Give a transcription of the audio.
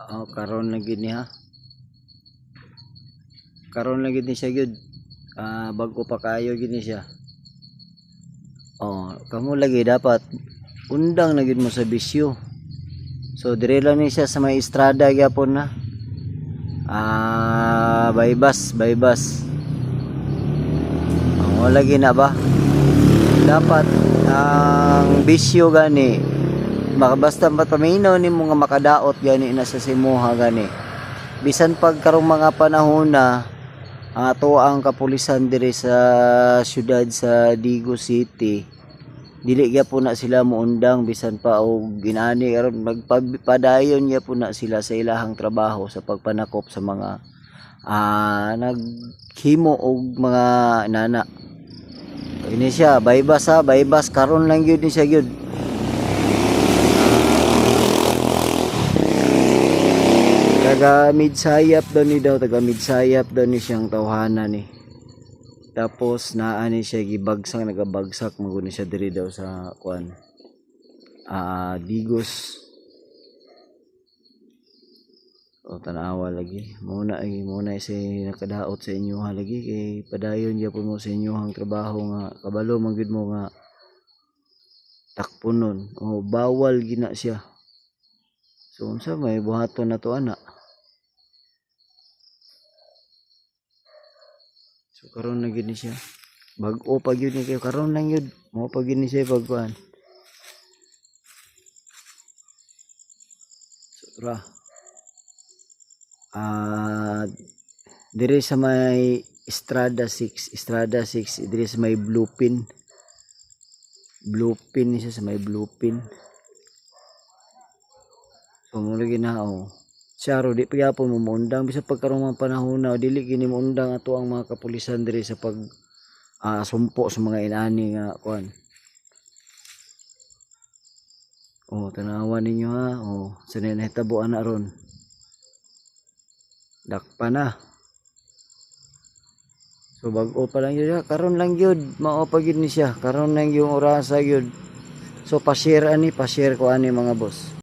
Karon lagi ni ha. Karon lagi ni siya gyud. Bago pa kayo gid ni siya. Kamo lagi dapat undang na gyud mo sa bisyo. So dire lang ni siya sa may estrada gyapon na. Baybas. Lagi na ba? Dapat ang bisyo gani basta paminaw ni mo nga makadaot gani na sa simuha gani. Bisan pag karong mga panahon na ato ang kapulisan dire sa syudad sa Digos City, dili gyapon na sila muundang bisan pa og ginani karon magpadayon gyapon na sila sa ilahang trabaho sa pagpanakop sa mga naghimo og mga nana. Ini siya baybas karon lang gyud ni siya gyud. Taga Midsayap daw ni siyang tawhanan ni. Tapos naa ni siya nagabagsak maguni siya diri daw sa kuan. Digos. Tanawa lagi. Muna si nakadaot sa inyo lagi kay padayon gyapon mo sa inyohang trabaho nga kabalo man gyud mo nga takpunon. Bawal gina siya. So unsa may buhaton na to ana? So karon na gyud ni siya. Bag-o pa gyud ni kayo karon lang gyud. Mo pa gyud ni siya pagkuan. So tara. Dire sa may Estrada 6 dire sa may Bluepin ni siya sa may Bluepin. So mo lagi na Siyaro di pagapon mo muundang bisa pagkarong mga panahon na dili kini muundang ato ang mga kapulisan diri sa pag sumpo sa mga inani nga kuan. Tanawan ninyo ha. Sanay na hitabuan na ron. Dakpa na. So bag-o pa lang yun. Karon lang yun. Mao pa yun ni siya. Karon lang yung orasa yun. So pa-share ko ani mga boss.